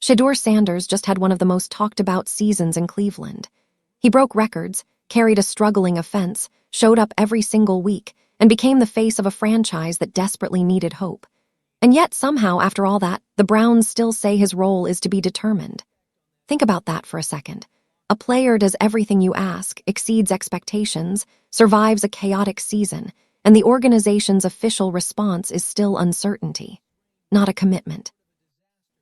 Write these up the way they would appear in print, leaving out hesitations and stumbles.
ShedeurSanders just had one of the most talked-about seasons in Cleveland. He broke records, carried a struggling offense, showed up every single week, and became the face of a franchise that desperately needed hope. And yet, somehow, after all that, the Browns still say his role is to be determined. Think about that for a second. A player does everything you ask, exceeds expectations, survives a chaotic season, and the organization's official response is still uncertainty. Not a commitment.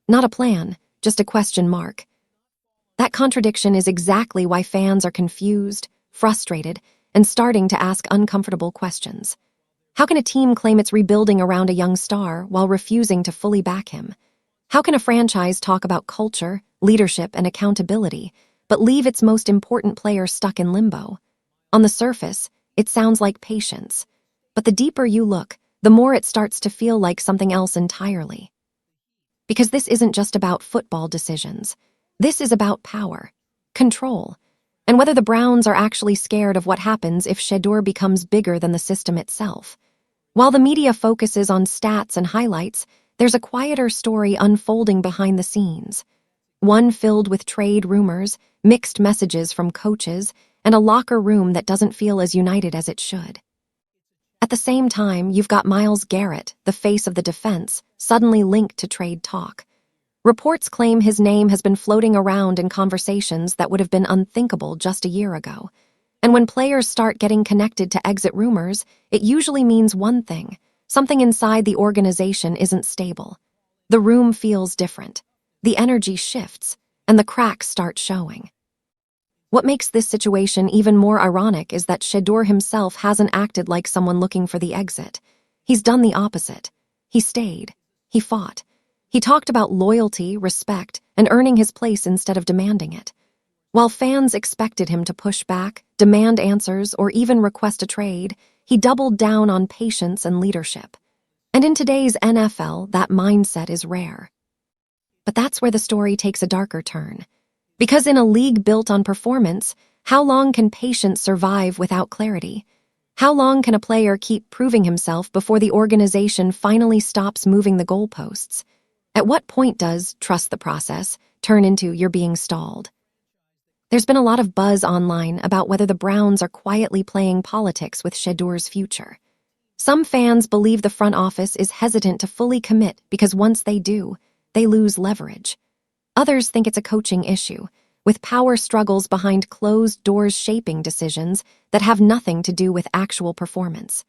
Not a plan, just a question mark. That contradiction is exactly why fans are confused, frustrated, and starting to ask uncomfortable questions. How can a team claim it's rebuilding around a young star while refusing to fully back him? How can a franchise talk about culture, leadership, and accountability, but leave its most important player stuck in limbo? On the surface, it sounds like patience, but the deeper you look, the more it starts to feel like something else entirely. Because this isn't just about football decisions. This is about power, control, and whether the Browns are actually scared of what happens if Shedeur becomes bigger than the system itself. While the media focuses on stats and highlights, there's a quieter story unfolding behind the scenes. One filled with trade rumors, mixed messages from coaches, and a locker room that doesn't feel as united as it should. At the same time, you've got Myles Garrett, the face of the defense, suddenly linked to trade talk. Reports claim his name has been floating around in conversations that would have been unthinkable just a year ago. And when players start getting connected to exit rumors, it usually means one thing: something inside the organization isn't stable. The room feels different. The energy shifts, and the cracks start showing. What makes this situation even more ironic is that Shedeur himself hasn't acted like someone looking for the exit. He's done the opposite. He stayed. He fought. He talked about loyalty, respect, and earning his place instead of demanding it. While fans expected him to push back, demand answers, or even request a trade, he doubled down on patience and leadership. And in today's NFL, that mindset is rare. But that's where the story takes a darker turn. Because in a league built on performance, how long can patience survive without clarity? How long can a player keep proving himself before the organization finally stops moving the goalposts? At what point does trust the process turn into you're being stalled? There's been a lot of buzz online about whether the Browns are quietly playing politics with Shedeur's future. Some fans believe the front office is hesitant to fully commit because once they do, they lose leverage. Others think it's a coaching issue, with power struggles behind closed doors shaping decisions that have nothing to do with actual performance.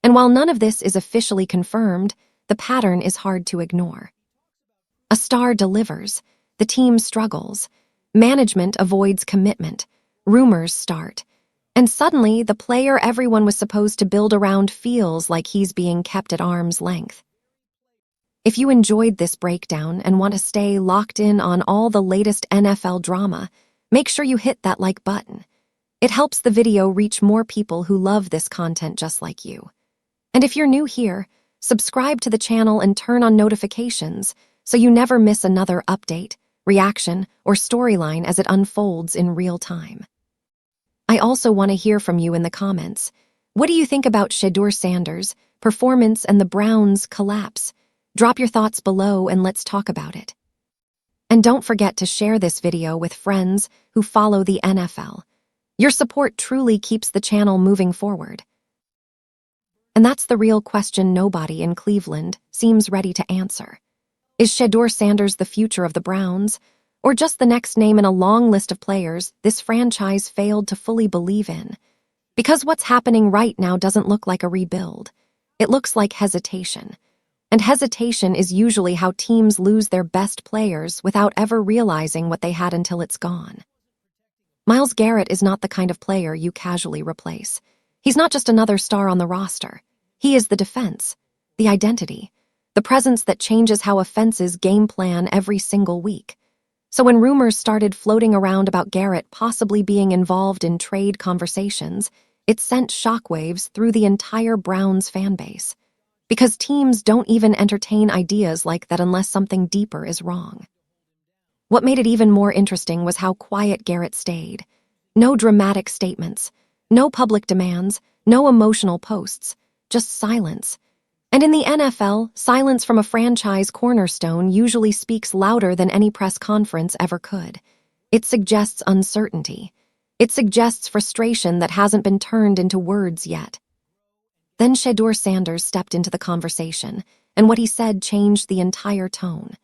And while none of this is officially confirmed, the pattern is hard to ignore. A star delivers, the team struggles, management avoids commitment, rumors start, and suddenly the player everyone was supposed to build around feels like he's being kept at arm's length. If you enjoyed this breakdown and want to stay locked in on all the latest NFL drama, make sure you hit that like button. It helps the video reach more people who love this content just like you. And if you're new here, subscribe to the channel and turn on notifications so you never miss another update, reaction, or storyline as it unfolds in real time. I also want to hear from you in the comments. What do you think about ShedeurSanders' performance and the Browns' collapse? Drop your thoughts below and let's talk about it. And don't forget to share this video with friends who follow the NFL. Your support truly keeps the channel moving forward. And that's the real question nobody in Cleveland seems ready to answer. Is ShedeurSanders the future of the Browns, or just the next name in a long list of players this franchise failed to fully believe in? Because what's happening right now doesn't look like a rebuild. It looks like hesitation. And hesitation is usually how teams lose their best players without ever realizing what they had until it's gone. Myles Garrett is not the kind of player you casually replace. He's not just another star on the roster. He is the defense, the identity, the presence that changes how offenses game plan every single week. So when rumors started floating around about Garrett possibly being involved in trade conversations, it sent shockwaves through the entire Browns fan base. Because teams don't even entertain ideas like that unless something deeper is wrong. What made it even more interesting was how quiet Garrett stayed. No dramatic statements, no public demands, no emotional posts, just silence. And in the NFL, silence from a franchise cornerstone usually speaks louder than any press conference ever could. It suggests uncertainty. It suggests frustration that hasn't been turned into words yet. Then ShedeurSanders stepped into the conversation, and what he said changed the entire tone.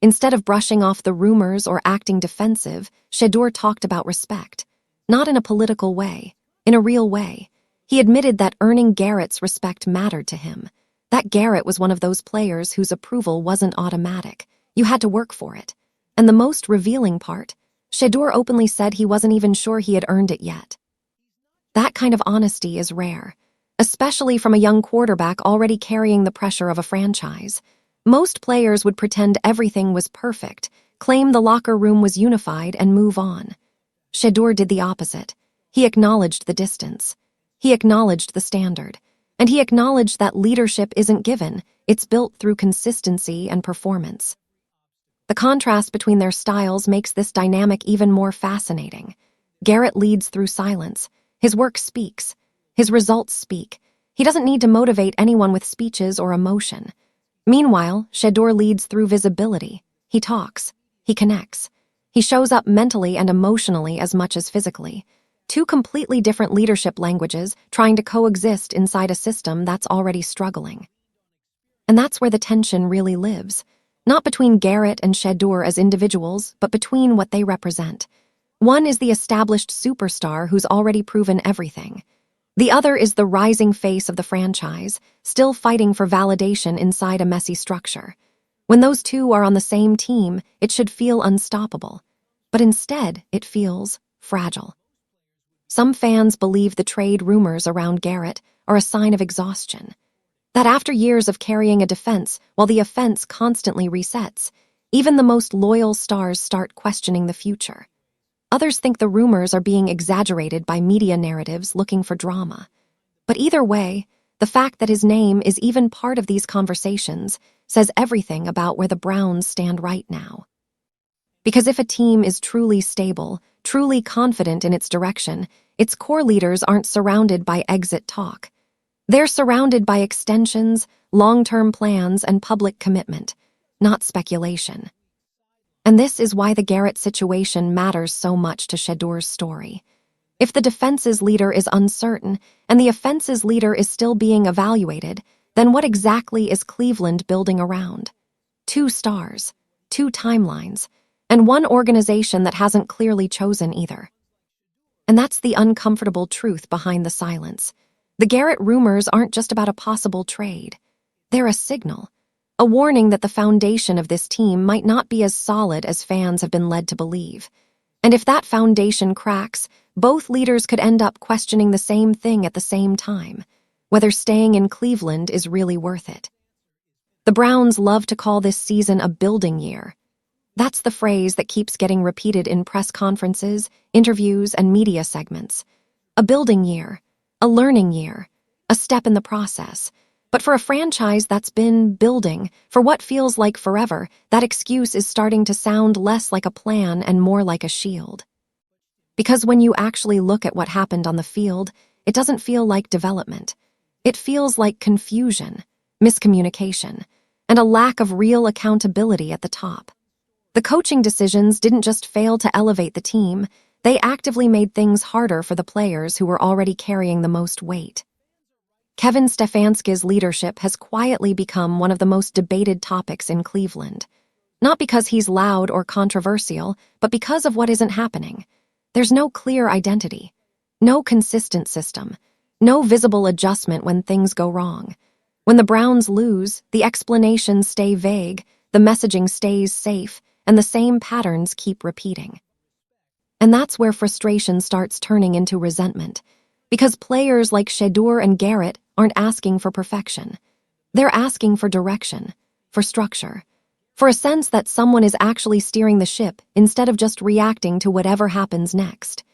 Instead of brushing off the rumors or acting defensive, Shedeur talked about respect. Not in a political way, in a real way. He admitted that earning Garrett's respect mattered to him. That Garrett was one of those players whose approval wasn't automatic. You had to work for it. And the most revealing part, Shedeur openly said he wasn't even sure he had earned it yet. That kind of honesty is rare, especially from a young quarterback already carrying the pressure of a franchise. Most players would pretend everything was perfect, claim the locker room was unified, and move on. Shedeur did the opposite. He acknowledged the distance. He acknowledged the standard. And he acknowledged that leadership isn't given, it's built through consistency and performance. The contrast between their styles makes this dynamic even more fascinating. Garrett leads through silence. His work speaks. His results speak. He doesn't need to motivate anyone with speeches or emotion. Meanwhile, Shedeur leads through visibility. He talks. He connects. He shows up mentally and emotionally as much as physically. Two completely different leadership languages trying to coexist inside a system that's already struggling. And that's where the tension really lives. Not between Garrett and Shedeur as individuals, but between what they represent. One is the established superstar who's already proven everything. The other is the rising face of the franchise, still fighting for validation inside a messy structure. When those two are on the same team, it should feel unstoppable. But instead, it feels fragile. Some fans believe the trade rumors around Garrett are a sign of exhaustion. That after years of carrying a defense, while the offense constantly resets, even the most loyal stars start questioning the future. Others think the rumors are being exaggerated by media narratives looking for drama. But either way, the fact that his name is even part of these conversations says everything about where the Browns stand right now. Because if a team is truly stable, truly confident in its direction, its core leaders aren't surrounded by exit talk. They're surrounded by extensions, long-term plans, and public commitment, not speculation. And this is why the Garrett situation matters so much to Shedeur's story. If the defense's leader is uncertain and the offense's leader is still being evaluated, then what exactly is Cleveland building around? 2 stars, 2 timelines, and one organization that hasn't clearly chosen either. And that's the uncomfortable truth behind the silence. The Garrett rumors aren't just about a possible trade. They're a signal, a warning that the foundation of this team might not be as solid as fans have been led to believe. And if that foundation cracks, both leaders could end up questioning the same thing at the same time, whether staying in Cleveland is really worth it. The Browns love to call this season a building year. That's the phrase that keeps getting repeated in press conferences, interviews, and media segments. A building year, a learning year, a step in the process. But for a franchise that's been building for what feels like forever, that excuse is starting to sound less like a plan and more like a shield. Because when you actually look at what happened on the field, it doesn't feel like development. It feels like confusion, miscommunication, and a lack of real accountability at the top. The coaching decisions didn't just fail to elevate the team, they actively made things harder for the players who were already carrying the most weight. Kevin Stefanski's leadership has quietly become one of the most debated topics in Cleveland. Not because he's loud or controversial, but because of what isn't happening. There's no clear identity, no consistent system, no visible adjustment when things go wrong. When the Browns lose, the explanations stay vague, the messaging stays safe, and the same patterns keep repeating. And that's where frustration starts turning into resentment, because players like Shedeur and Garrett aren't asking for perfection. They're asking for direction, for structure, for a sense that someone is actually steering the ship instead of just reacting to whatever happens next.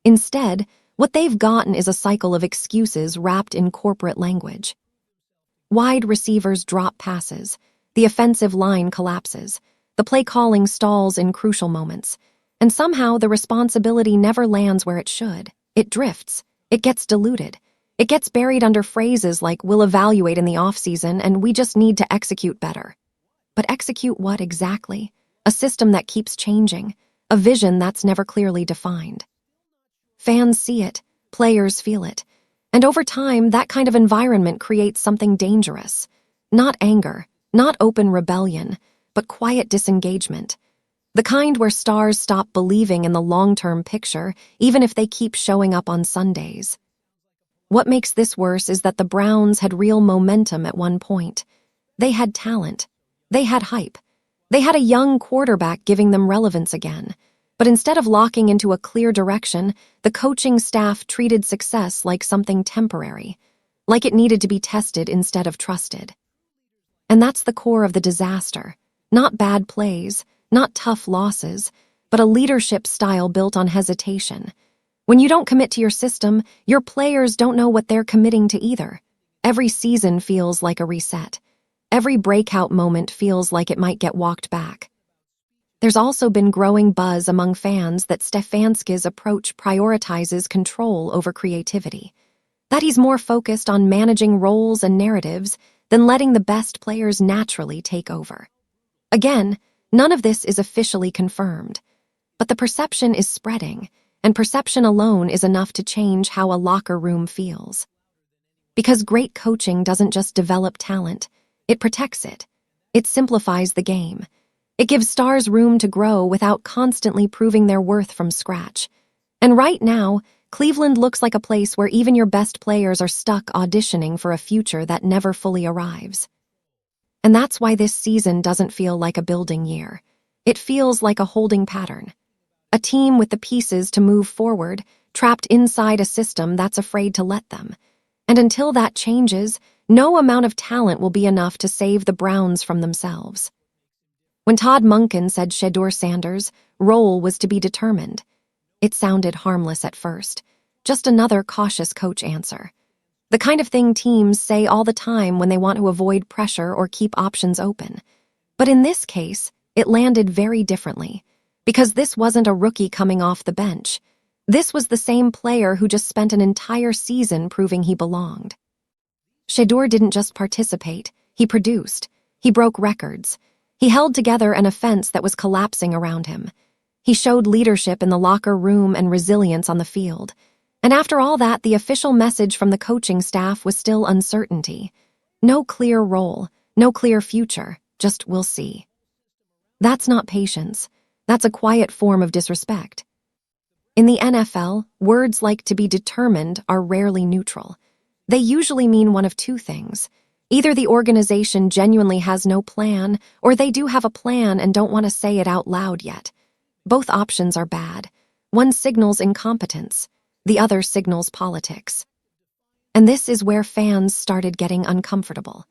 Instead, what they've gotten is a cycle of excuses wrapped in corporate language. Wide receivers drop passes, the offensive line collapses, the play calling stalls in crucial moments, and somehow the responsibility never lands where it should. It drifts, it gets diluted, It gets buried under phrases like "we'll evaluate in the off-season" and "we just need to execute better." But execute what exactly? A system that keeps changing, a vision that's never clearly defined. Fans see it, players feel it, and over time, that kind of environment creates something dangerous. Not anger, not open rebellion, but quiet disengagement. The kind where stars stop believing in the long-term picture, even if they keep showing up on Sundays. What makes this worse is that the Browns had real momentum at one point. They had talent. They had hype. They had a young quarterback giving them relevance again. But instead of locking into a clear direction, the coaching staff treated success like something temporary, like it needed to be tested instead of trusted. And that's the core of the disaster. Not bad plays, not tough losses, but a leadership style built on hesitation. When you don't commit to your system, your players don't know what they're committing to either. Every season feels like a reset. Every breakout moment feels like it might get walked back. There's also been growing buzz among fans that Stefanski's approach prioritizes control over creativity, that he's more focused on managing roles and narratives than letting the best players naturally take over. Again, none of this is officially confirmed, but the perception is spreading, and perception alone is enough to change how a locker room feels. Because great coaching doesn't just develop talent, it protects it. It simplifies the game. It gives stars room to grow without constantly proving their worth from scratch. And right now, Cleveland looks like a place where even your best players are stuck auditioning for a future that never fully arrives. And that's why this season doesn't feel like a building year. It feels like a holding pattern. A team with the pieces to move forward, trapped inside a system that's afraid to let them. And until that changes, no amount of talent will be enough to save the Browns from themselves. When Todd Monken said ShedeurSanders' role was to be determined, it sounded harmless at first, just another cautious coach answer. The kind of thing teams say all the time when they want to avoid pressure or keep options open. But in this case, it landed very differently, because this wasn't a rookie coming off the bench. This was the same player who just spent an entire season proving he belonged. Shedeur didn't just participate, he produced. He broke records. He held together an offense that was collapsing around him. He showed leadership in the locker room and resilience on the field. And after all that, the official message from the coaching staff was still uncertainty. No clear role, no clear future, just "we'll see." That's not patience. That's a quiet form of disrespect. In the NFL, words like "to be determined" are rarely neutral. They usually mean one of two things. Either the organization genuinely has no plan, or they do have a plan and don't want to say it out loud yet. Both options are bad. One signals incompetence, the other signals politics. And this is where fans started getting uncomfortable.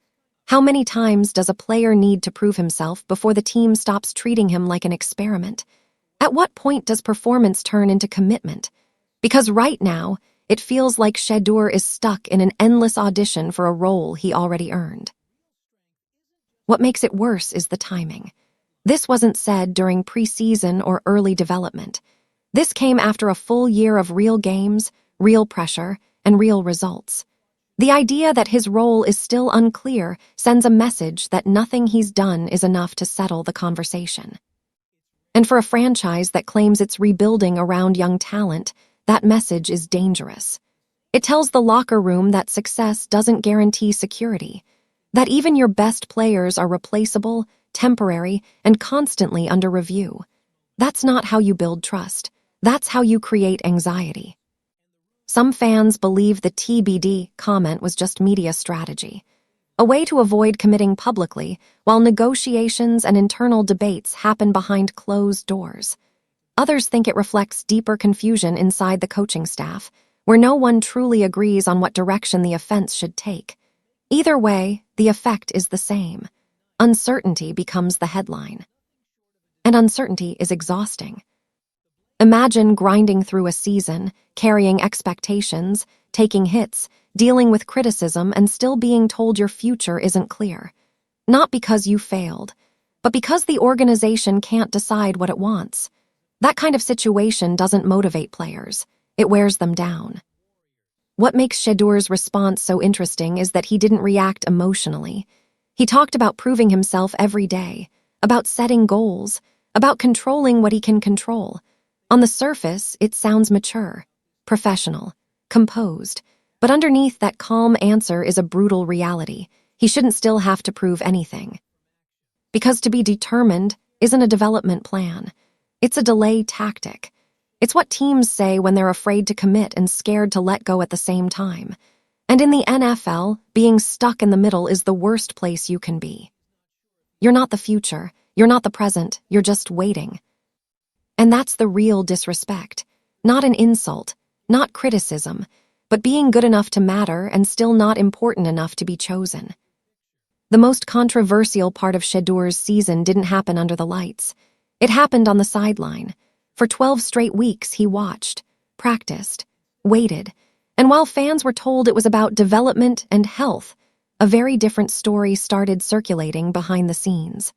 How many times does a player need to prove himself before the team stops treating him like an experiment? At what point does performance turn into commitment? Because right now, it feels like Shedeur is stuck in an endless audition for a role he already earned. What makes it worse is the timing. This wasn't said during preseason or early development. This came after a full year of real games, real pressure, and real results. The idea that his role is still unclear sends a message that nothing he's done is enough to settle the conversation. And for a franchise that claims it's rebuilding around young talent, that message is dangerous. It tells the locker room that success doesn't guarantee security, that even your best players are replaceable, temporary, and constantly under review. That's not how you build trust. That's how you create anxiety. Some fans believe the TBD comment was just media strategy, a way to avoid committing publicly while negotiations and internal debates happen behind closed doors. Others think it reflects deeper confusion inside the coaching staff, where no one truly agrees on what direction the offense should take. Either way, the effect is the same. Uncertainty becomes the headline. And uncertainty is exhausting. Imagine grinding through a season, carrying expectations, taking hits, dealing with criticism, and still being told your future isn't clear. Not because you failed, but because the organization can't decide what it wants. That kind of situation doesn't motivate players. It wears them down. What makes Shedeur's response so interesting is that he didn't react emotionally. He talked about proving himself every day, about setting goals, about controlling what he can control. On the surface, it sounds mature, professional, composed, but underneath that calm answer is a brutal reality. He shouldn't still have to prove anything. Because to be determined isn't a development plan. It's a delay tactic. It's what teams say when they're afraid to commit and scared to let go at the same time. And in the NFL, being stuck in the middle is the worst place you can be. You're not the future, you're not the present, you're just waiting. And that's the real disrespect. Not an insult, not criticism, but being good enough to matter and still not important enough to be chosen. The most controversial part of Shedeur's season didn't happen under the lights. It happened on the sideline. For 12 straight weeks, he watched, practiced, waited, and while fans were told it was about development and health, a very different story started circulating behind the scenes.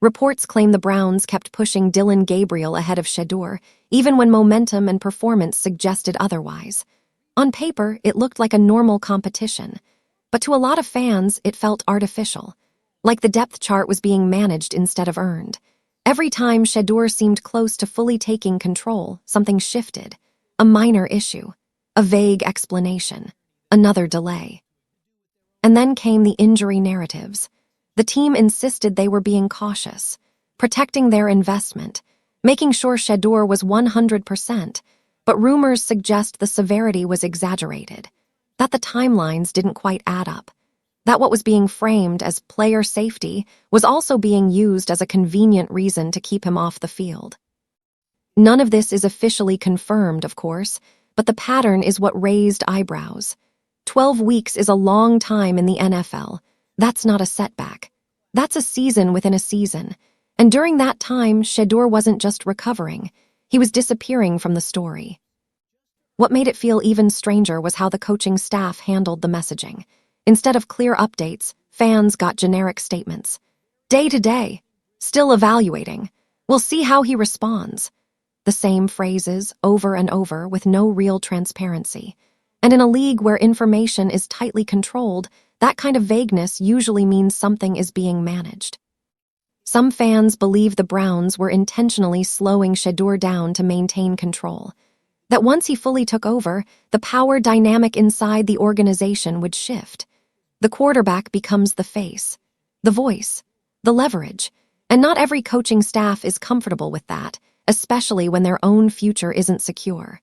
Reports claim the Browns kept pushing Dillon Gabriel ahead of Shedeur, even when momentum and performance suggested otherwise. On paper, it looked like a normal competition, but to a lot of fans, it felt artificial, like the depth chart was being managed instead of earned. Every time Shedeur seemed close to fully taking control, something shifted. A minor issue, a vague explanation, another delay. And then came the injury narratives. The team insisted they were being cautious, protecting their investment, making sure Shedeur was 100%, but rumors suggest the severity was exaggerated, that the timelines didn't quite add up, that what was being framed as player safety was also being used as a convenient reason to keep him off the field. None of this is officially confirmed, of course, but the pattern is what raised eyebrows. 12 weeks is a long time in the NFL. That's not a setback. That's a season within a season. And during that time, Shedeur wasn't just recovering. He was disappearing from the story. What made it feel even stranger was how the coaching staff handled the messaging. Instead of clear updates, fans got generic statements. Day to day. Still evaluating. We'll see how he responds. The same phrases over and over with no real transparency. And in a league where information is tightly controlled, that kind of vagueness usually means something is being managed. Some fans believe the Browns were intentionally slowing Shedeur down to maintain control. That once he fully took over, the power dynamic inside the organization would shift. The quarterback becomes the face, the voice, the leverage, and not every coaching staff is comfortable with that, especially when their own future isn't secure.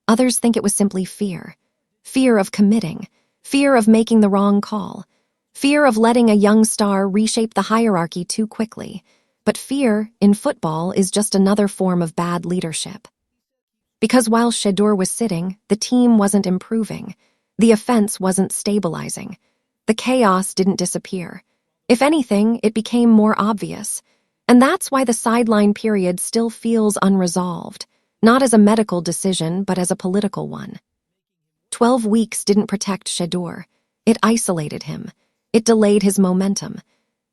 Others think it was simply fear. Fear of committing, fear of making the wrong call, fear of letting a young star reshape the hierarchy too quickly. But fear, in football, is just another form of bad leadership. Because while Shedeur was sitting, the team wasn't improving. The offense wasn't stabilizing. The chaos didn't disappear. If anything, it became more obvious. And that's why the sideline period still feels unresolved, not as a medical decision, but as a political one. 12 weeks didn't protect Shedeur. It isolated him. It delayed his momentum.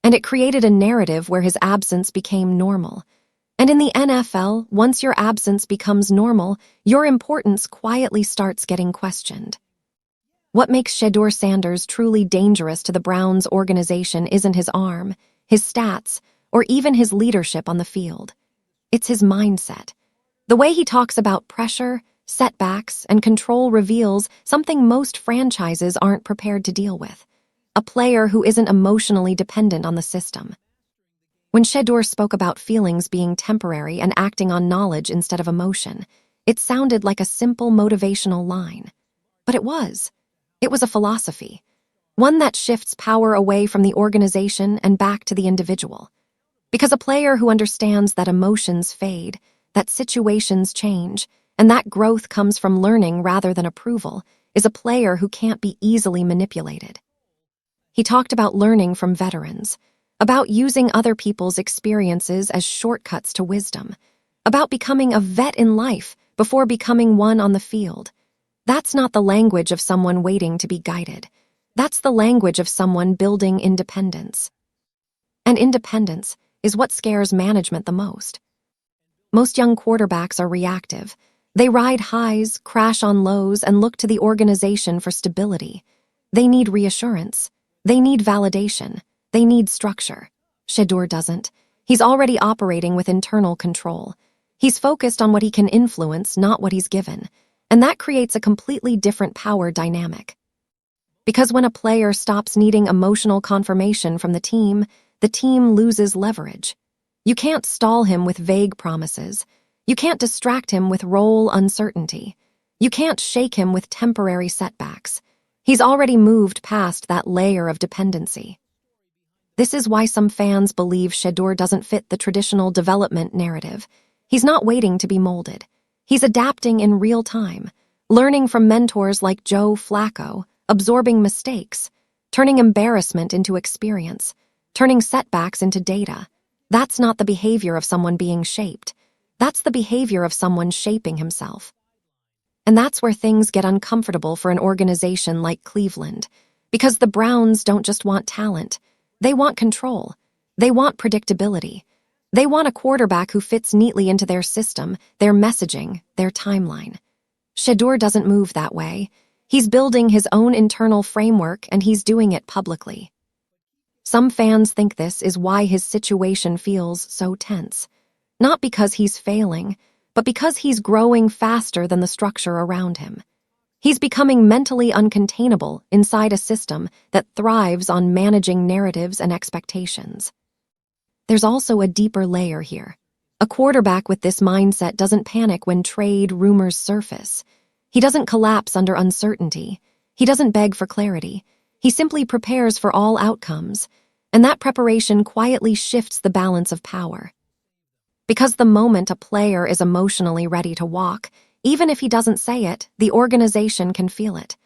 And it created a narrative where his absence became normal. And in the NFL, once your absence becomes normal, your importance quietly starts getting questioned. What makes ShedeurSanders truly dangerous to the Browns organization isn't his arm, his stats, or even his leadership on the field. It's his mindset. The way he talks about pressure, setbacks, and control reveals something most franchises aren't prepared to deal with. A player who isn't emotionally dependent on the system. When Shedeur spoke about feelings being temporary and acting on knowledge instead of emotion, it sounded like a simple motivational line. But it was. It was a philosophy. One that shifts power away from the organization and back to the individual. Because a player who understands that emotions fade, that situations change, and that growth comes from learning rather than approval, is a player who can't be easily manipulated. He talked about learning from veterans, about using other people's experiences as shortcuts to wisdom, about becoming a vet in life before becoming one on the field. That's not the language of someone waiting to be guided. That's the language of someone building independence. And independence is what scares management the most. Most young quarterbacks are reactive. They ride highs, crash on lows, and look to the organization for stability. They need reassurance. They need validation. They need structure. Shedeur doesn't. He's already operating with internal control. He's focused on what he can influence, not what he's given. And that creates a completely different power dynamic. Because when a player stops needing emotional confirmation from the team loses leverage. You can't stall him with vague promises. You can't distract him with role uncertainty. You can't shake him with temporary setbacks. He's already moved past that layer of dependency. This is why some fans believe Shedeur doesn't fit the traditional development narrative. He's not waiting to be molded. He's adapting in real time, learning from mentors like Joe Flacco, absorbing mistakes, turning embarrassment into experience, turning setbacks into data. That's not the behavior of someone being shaped. That's the behavior of someone shaping himself. And that's where things get uncomfortable for an organization like Cleveland, because the Browns don't just want talent. They want control. They want predictability. They want a quarterback who fits neatly into their system, their messaging, their timeline. Shedeur doesn't move that way. He's building his own internal framework, and he's doing it publicly. Some fans think this is why his situation feels so tense. Not because he's failing, but because he's growing faster than the structure around him. He's becoming mentally uncontainable inside a system that thrives on managing narratives and expectations. There's also a deeper layer here. A quarterback with this mindset doesn't panic when trade rumors surface. He doesn't collapse under uncertainty. He doesn't beg for clarity. He simply prepares for all outcomes, and that preparation quietly shifts the balance of power. Because the moment a player is emotionally ready to walk, even if he doesn't say it, the organization can feel it.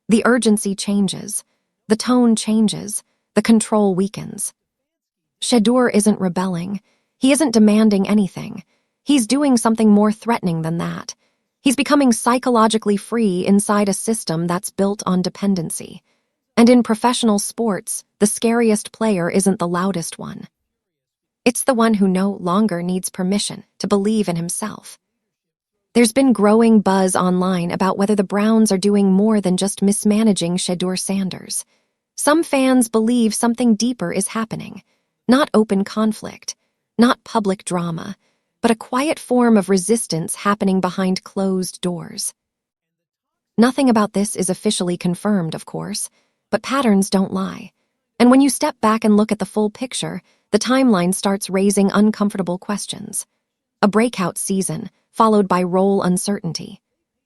The urgency changes. The tone changes. The control weakens. Shedeur isn't rebelling. He isn't demanding anything. He's doing something more threatening than that. He's becoming psychologically free inside a system that's built on dependency. And in professional sports, the scariest player isn't the loudest one. It's the one who no longer needs permission to believe in himself. There's been growing buzz online about whether the Browns are doing more than just mismanaging ShedeurSanders. Some fans believe something deeper is happening. Not open conflict, not public drama, but a quiet form of resistance happening behind closed doors. Nothing about this is officially confirmed, of course, but patterns don't lie. And when you step back and look at the full picture, the timeline starts raising uncomfortable questions. A breakout season, followed by role uncertainty.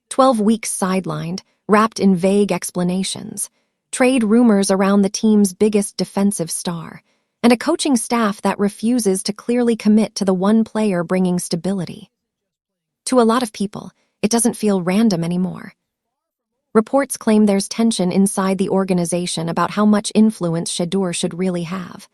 12 weeks sidelined, wrapped in vague explanations. Trade rumors around the team's biggest defensive star. And a coaching staff that refuses to clearly commit to the one player bringing stability. To a lot of people, it doesn't feel random anymore. Reports claim there's tension inside the organization about how much influence Shedeur should really have.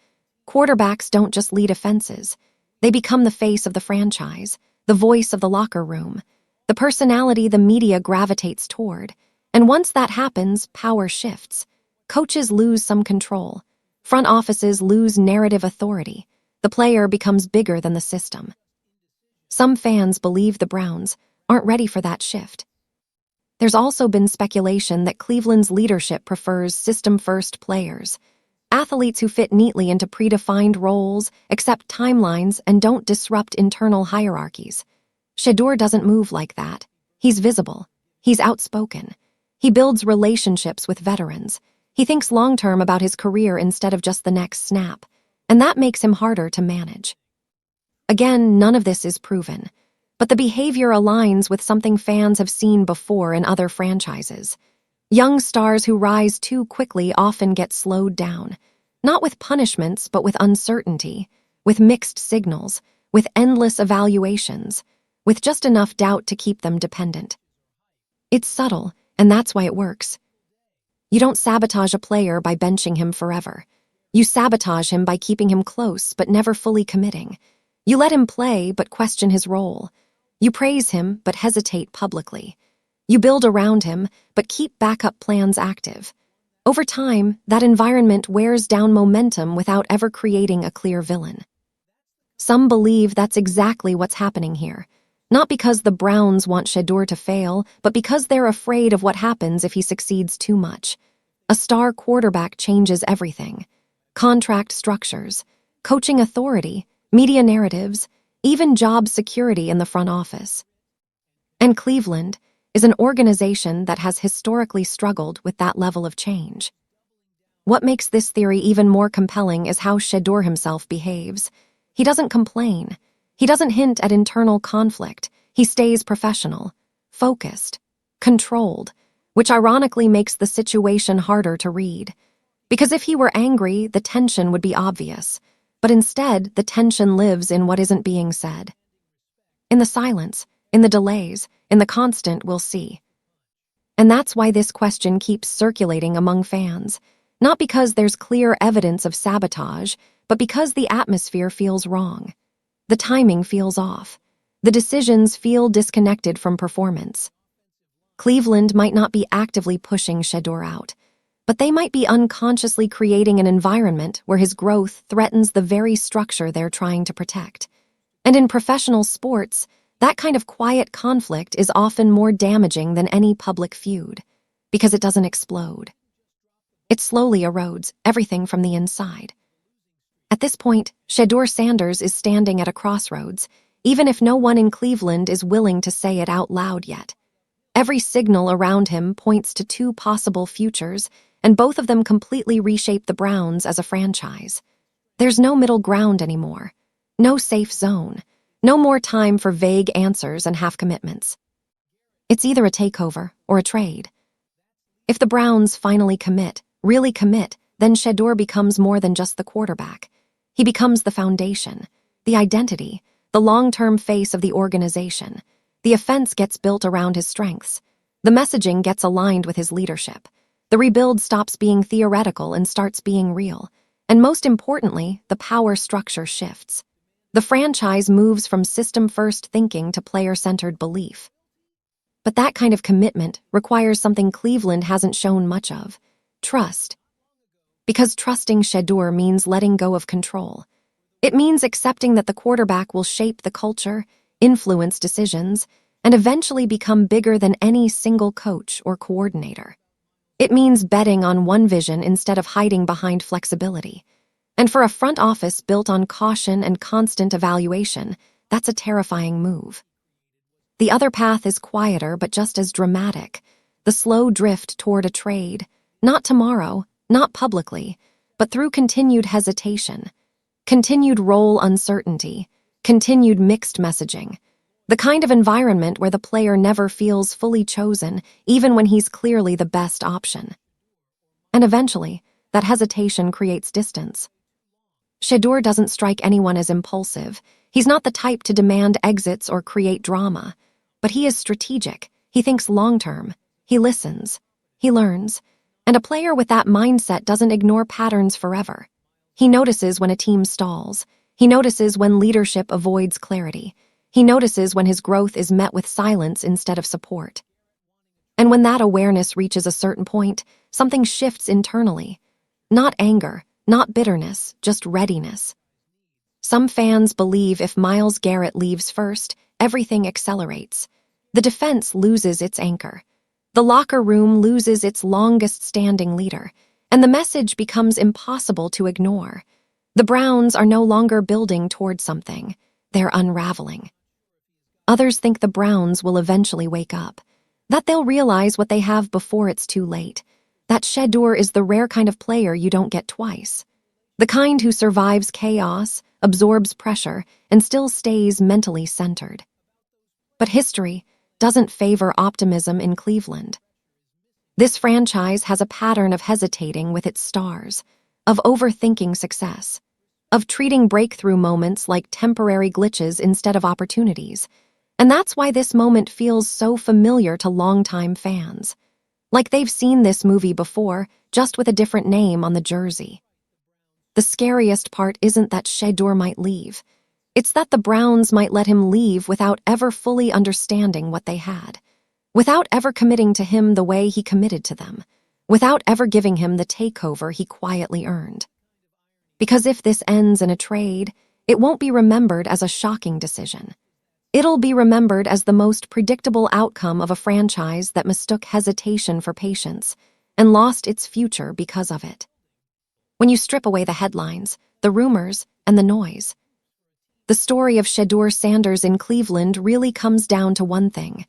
Quarterbacks don't just lead offenses. They become the face of the franchise, the voice of the locker room, the personality the media gravitates toward. And once that happens, power shifts. Coaches lose some control. Front offices lose narrative authority. The player becomes bigger than the system. Some fans believe the Browns aren't ready for that shift. There's also been speculation that Cleveland's leadership prefers system-first players, athletes who fit neatly into predefined roles, accept timelines, and don't disrupt internal hierarchies. Shedeur doesn't move like that. He's visible. He's outspoken. He builds relationships with veterans. He thinks long-term about his career instead of just the next snap, and that makes him harder to manage. Again, none of this is proven, but the behavior aligns with something fans have seen before in other franchises. Young stars who rise too quickly often get slowed down, not with punishments, but with uncertainty, with mixed signals, with endless evaluations, with just enough doubt to keep them dependent. It's subtle, and that's why it works. You don't sabotage a player by benching him forever. You sabotage him by keeping him close but never fully committing. You let him play but question his role. You praise him but hesitate publicly. You build around him but keep backup plans active. Over time, that environment wears down momentum without ever creating a clear villain. Some believe that's exactly what's happening here. Not because the Browns want Shedeur to fail, but because they're afraid of what happens if he succeeds too much. A star quarterback changes everything. Contract structures, coaching authority, media narratives, even job security in the front office. And Cleveland is an organization that has historically struggled with that level of change. What makes this theory even more compelling is how Shedeur himself behaves. He doesn't complain. He doesn't hint at internal conflict. He stays professional, focused, controlled, which ironically makes the situation harder to read. Because if he were angry, the tension would be obvious. But instead, the tension lives in what isn't being said. In the silence, in the delays, in the constant "we'll see." And that's why this question keeps circulating among fans. Not because there's clear evidence of sabotage, but because the atmosphere feels wrong. The timing feels off. The decisions feel disconnected from performance. Cleveland might not be actively pushing Shedeur out, but they might be unconsciously creating an environment where his growth threatens the very structure they're trying to protect. And in professional sports, that kind of quiet conflict is often more damaging than any public feud, because it doesn't explode. It slowly erodes everything from the inside. At this point, ShedeurSanders is standing at a crossroads, even if no one in Cleveland is willing to say it out loud yet. Every signal around him points to two possible futures, and both of them completely reshape the Browns as a franchise. There's no middle ground anymore. No safe zone. No more time for vague answers and half-commitments. It's either a takeover or a trade. If the Browns finally commit, really commit, then Shedeur becomes more than just the quarterback. He becomes the foundation, the identity, the long-term face of the organization. The offense gets built around his strengths. The messaging gets aligned with his leadership. The rebuild stops being theoretical and starts being real. And most importantly, the power structure shifts. The franchise moves from system-first thinking to player-centered belief. But that kind of commitment requires something Cleveland hasn't shown much of: trust. Because trusting Shedeur means letting go of control. It means accepting that the quarterback will shape the culture, influence decisions, and eventually become bigger than any single coach or coordinator. It means betting on one vision instead of hiding behind flexibility. And for a front office built on caution and constant evaluation, that's a terrifying move. The other path is quieter but just as dramatic: the slow drift toward a trade, not tomorrow, not publicly, but through continued hesitation, continued role uncertainty, continued mixed messaging. The kind of environment where the player never feels fully chosen, even when he's clearly the best option. And eventually, that hesitation creates distance. Shedeur doesn't strike anyone as impulsive. He's not the type to demand exits or create drama. But he is strategic. He thinks long-term. He listens. He learns. And a player with that mindset doesn't ignore patterns forever. He notices when a team stalls. He notices when leadership avoids clarity. He notices when his growth is met with silence instead of support. And when that awareness reaches a certain point, something shifts internally. Not anger, not bitterness, just readiness. Some fans believe if Myles Garrett leaves first, everything accelerates. The defense loses its anchor. The locker room loses its longest-standing leader, and the message becomes impossible to ignore. The Browns are no longer building toward something. They're unraveling. Others think the Browns will eventually wake up, that they'll realize what they have before it's too late, that Shedeur is the rare kind of player you don't get twice, the kind who survives chaos, absorbs pressure, and still stays mentally centered. But history doesn't favor optimism in Cleveland. This franchise has a pattern of hesitating with its stars, of overthinking success, of treating breakthrough moments like temporary glitches instead of opportunities. And that's why this moment feels so familiar to longtime fans. Like they've seen this movie before, just with a different name on the jersey. The scariest part isn't that Shedeur might leave. It's that the Browns might let him leave without ever fully understanding what they had, without ever committing to him the way he committed to them, without ever giving him the takeover he quietly earned. Because if this ends in a trade, it won't be remembered as a shocking decision. It'll be remembered as the most predictable outcome of a franchise that mistook hesitation for patience and lost its future because of it. When you strip away the headlines, the rumors, and the noise, the story of ShedeurSanders in Cleveland really comes down to one thing: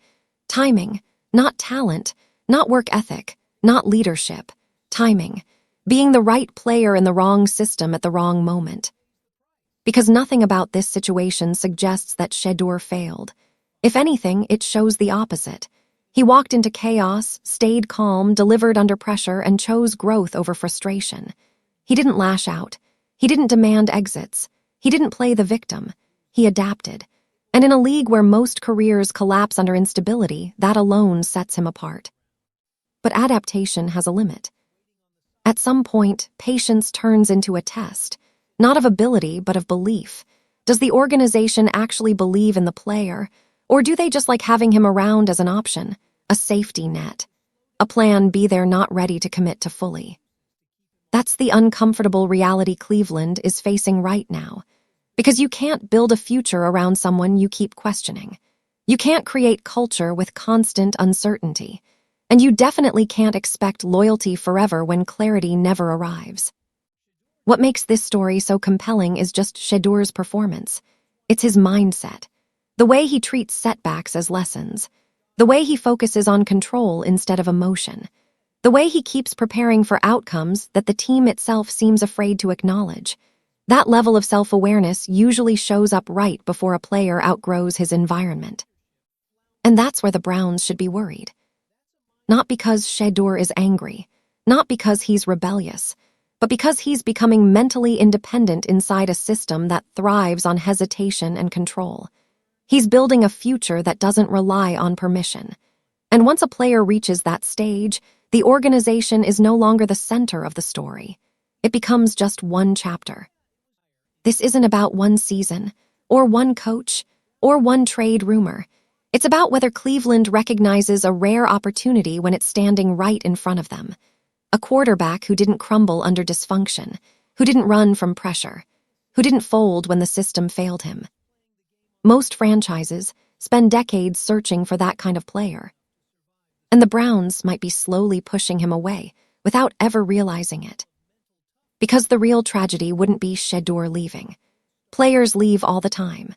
timing, not talent, not work ethic, not leadership, timing, being the right player in the wrong system at the wrong moment. Because nothing about this situation suggests that Shedeur failed. If anything, it shows the opposite. He walked into chaos, stayed calm, delivered under pressure, and chose growth over frustration. He didn't lash out. He didn't demand exits. He didn't play the victim. He adapted. And in a league where most careers collapse under instability, that alone sets him apart. But adaptation has a limit. At some point, patience turns into a test, not of ability, but of belief. Does the organization actually believe in the player, or do they just like having him around as an option, a safety net, a plan B they're not ready to commit to fully? That's the uncomfortable reality Cleveland is facing right now, because you can't build a future around someone you keep questioning. You can't create culture with constant uncertainty, and you definitely can't expect loyalty forever when clarity never arrives. What makes this story so compelling is just Shedeur's performance. It's his mindset, the way he treats setbacks as lessons, the way he focuses on control instead of emotion, the way he keeps preparing for outcomes that the team itself seems afraid to acknowledge. That level of self-awareness usually shows up right before a player outgrows his environment. And that's where the Browns should be worried. Not because Shedeur is angry, not because he's rebellious, but because he's becoming mentally independent inside a system that thrives on hesitation and control. He's building a future that doesn't rely on permission. And once a player reaches that stage, the organization is no longer the center of the story. It becomes just one chapter. This isn't about one season, or one coach, or one trade rumor. It's about whether Cleveland recognizes a rare opportunity when it's standing right in front of them. A quarterback who didn't crumble under dysfunction, who didn't run from pressure, who didn't fold when the system failed him. Most franchises spend decades searching for that kind of player. And the Browns might be slowly pushing him away without ever realizing it. Because the real tragedy wouldn't be Shedeur leaving. Players leave all the time.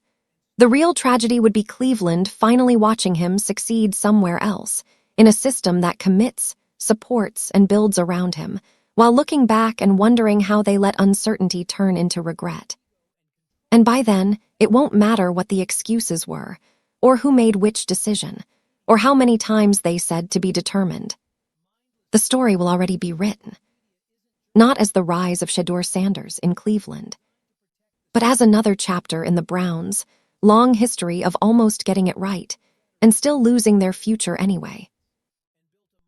The real tragedy would be Cleveland finally watching him succeed somewhere else, in a system that commits, supports, and builds around him, while looking back and wondering how they let uncertainty turn into regret. And by then, it won't matter what the excuses were, or who made which decision, or how many times they said to be determined. The story will already be written. Not as the rise of ShedeurSanders in Cleveland, but as another chapter in the Browns' long history of almost getting it right, and still losing their future anyway.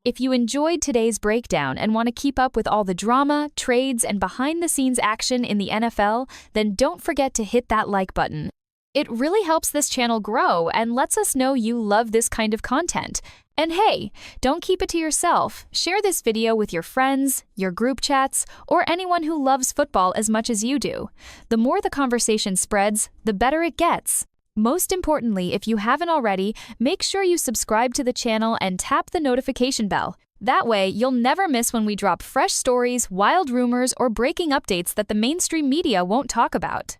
If you enjoyed today's breakdown and want to keep up with all the drama, trades, and behind-the-scenes action in the NFL, then don't forget to hit that like button. It really helps this channel grow and lets us know you love this kind of content. And hey, don't keep it to yourself. Share this video with your friends, your group chats, or anyone who loves football as much as you do. The more the conversation spreads, the better it gets. Most importantly, if you haven't already, make sure you subscribe to the channel and tap the notification bell. That way, you'll never miss when we drop fresh stories, wild rumors, or breaking updates that the mainstream media won't talk about.